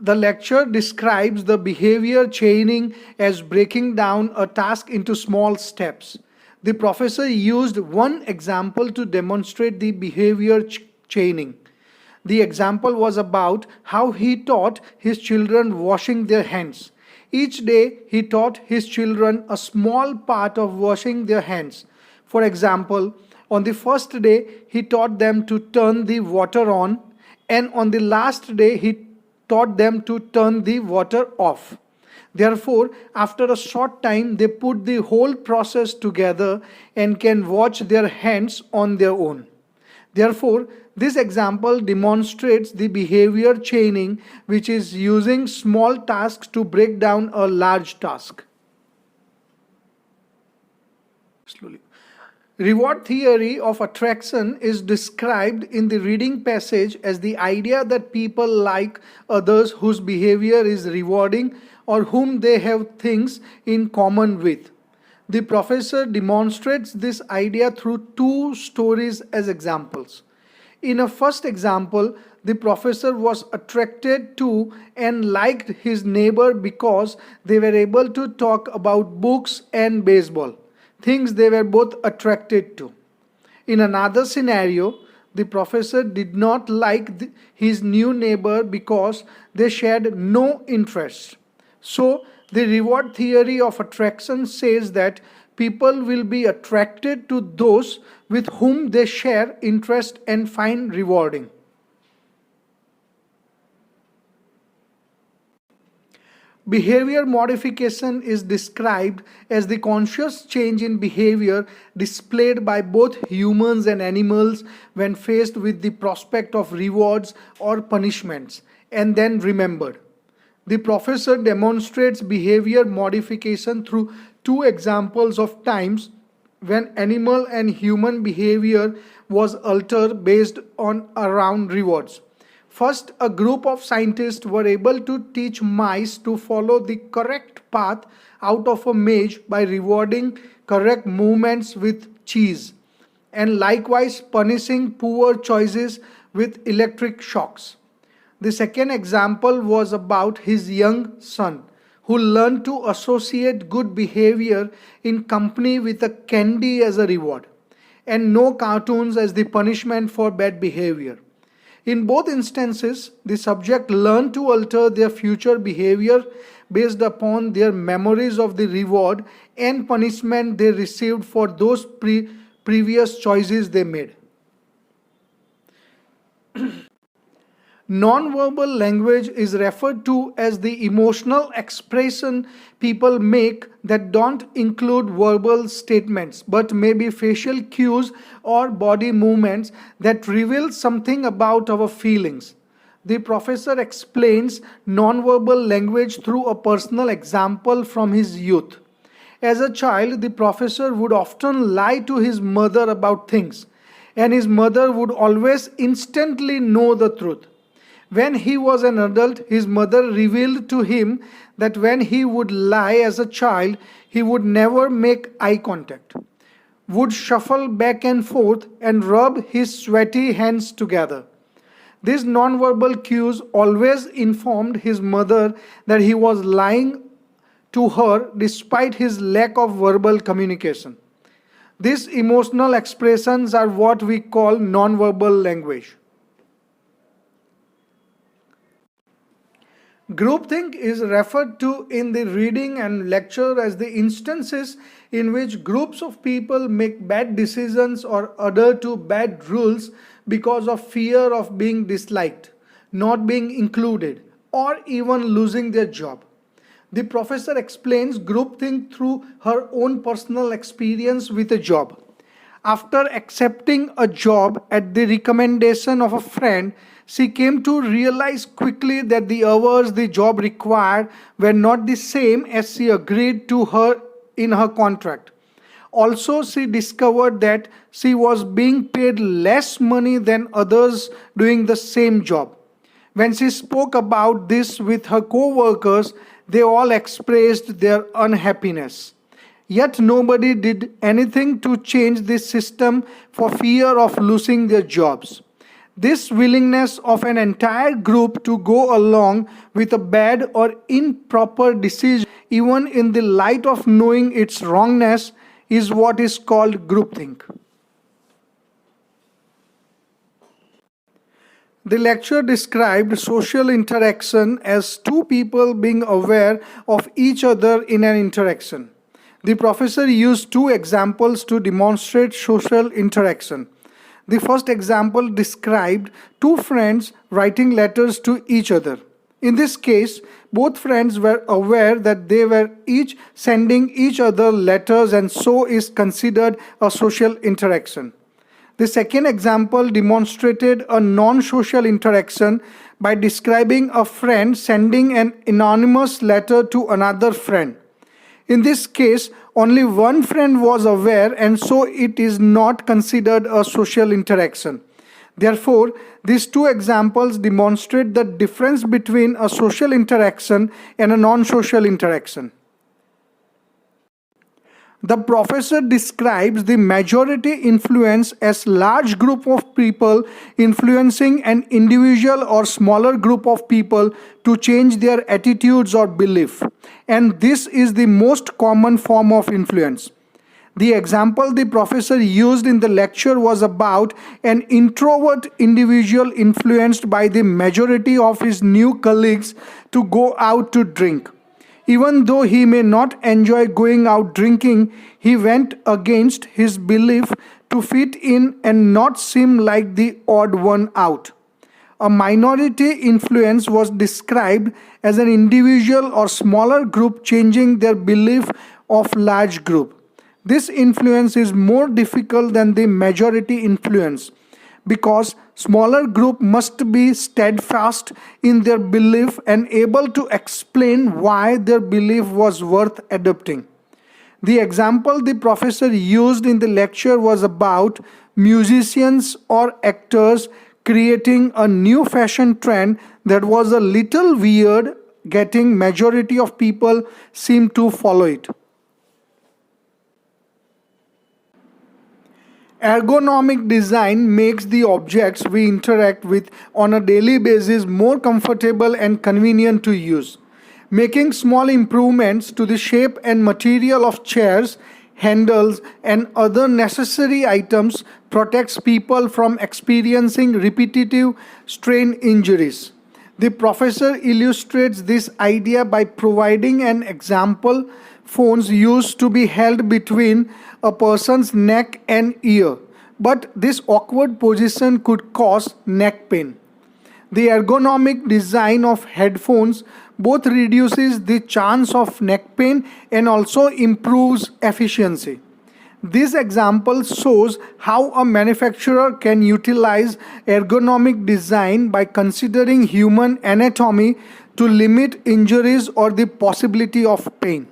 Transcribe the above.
The lecture describes the behavior chaining as breaking down a task into small steps. The professor used one example to demonstrate the behavior chaining. The example was about how he taught his children washing their hands. Each day, he taught his children a small part of washing their hands. For example, on the first day, he taught them to turn the water on, and on the last day, he taught them to turn the water off. Therefore, after a short time, they put the whole process together and can wash their hands on their own. Therefore, this example demonstrates the behavior chaining, which is using small tasks to break down a large task. Slowly. Reward theory of attraction is described in the reading passage as the idea that people like others whose behavior is rewarding or whom they have things in common with. The professor demonstrates this idea through two stories as examples. In a first example, the professor was attracted to and liked his neighbor because they were able to talk about books and baseball, things they were both attracted to. In another scenario, the professor did not like his new neighbor because they shared no interest. So, the reward theory of attraction says that people will be attracted to those with whom they share interest and find rewarding. Behavior modification is described as the conscious change in behavior displayed by both humans and animals when faced with the prospect of rewards or punishments, and then remembered. The professor demonstrates behavior modification through two examples of times when animal and human behavior was altered based on around rewards. First, a group of scientists were able to teach mice to follow the correct path out of a maze by rewarding correct movements with cheese, and likewise punishing poor choices with electric shocks. The second example was about his young son, who learned to associate good behavior in company with a candy as a reward, and no cartoons as the punishment for bad behavior. In both instances, the subject learned to alter their future behavior based upon their memories of the reward and punishment they received for those previous choices they made. Nonverbal language is referred to as the emotional expression people make that don't include verbal statements but may be facial cues or body movements that reveal something about our feelings. The professor explains nonverbal language through a personal example from his youth. As a child, the professor would often lie to his mother about things, and his mother would always instantly know the truth. When he was an adult, his mother revealed to him that when he would lie as a child, he would never make eye contact, would shuffle back and forth, and rub his sweaty hands together. These nonverbal cues always informed his mother that he was lying to her despite his lack of verbal communication. These emotional expressions are what we call nonverbal language. Groupthink is referred to in the reading and lecture as the instances in which groups of people make bad decisions or adhere to bad rules because of fear of being disliked, not being included, or even losing their job. The professor explains groupthink through her own personal experience with a job. After accepting a job at the recommendation of a friend, she came to realize quickly that the hours the job required were not the same as she agreed to her in her contract. Also, she discovered that she was being paid less money than others doing the same job. When she spoke about this with her co-workers, they all expressed their unhappiness. Yet nobody did anything to change this system for fear of losing their jobs. This willingness of an entire group to go along with a bad or improper decision, even in the light of knowing its wrongness, is what is called groupthink. The lecture described social interaction as two people being aware of each other in an interaction. The professor used two examples to demonstrate social interaction. The first example described two friends writing letters to each other. In this case, both friends were aware that they were each sending each other letters, and so is considered a social interaction. The second example demonstrated a non-social interaction by describing a friend sending an anonymous letter to another friend. In this case, only one friend was aware, and so it is not considered a social interaction. Therefore, these two examples demonstrate the difference between a social interaction and a non-social interaction. The professor describes the majority influence as large group of people influencing an individual or smaller group of people to change their attitudes or belief, and this is the most common form of influence. The example the professor used in the lecture was about an introvert individual influenced by the majority of his new colleagues to go out to drink. Even though he may not enjoy going out drinking, he went against his belief to fit in and not seem like the odd one out. A minority influence was described as an individual or smaller group changing their belief of large group. This influence is more difficult than the majority influence, because smaller group must be steadfast in their belief and able to explain why their belief was worth adopting. The example the professor used in the lecture was about musicians or actors creating a new fashion trend that was a little weird, getting majority of people seem to follow it. Ergonomic design makes the objects we interact with on a daily basis more comfortable and convenient to use. Making small improvements to the shape and material of chairs, handles, and other necessary items protects people from experiencing repetitive strain injuries. The professor illustrates this idea by providing an example: phones used to be held between a person's neck and ear, but this awkward position could cause neck pain. The ergonomic design of headphones both reduces the chance of neck pain and also improves efficiency. This example shows how a manufacturer can utilize ergonomic design by considering human anatomy to limit injuries or the possibility of pain.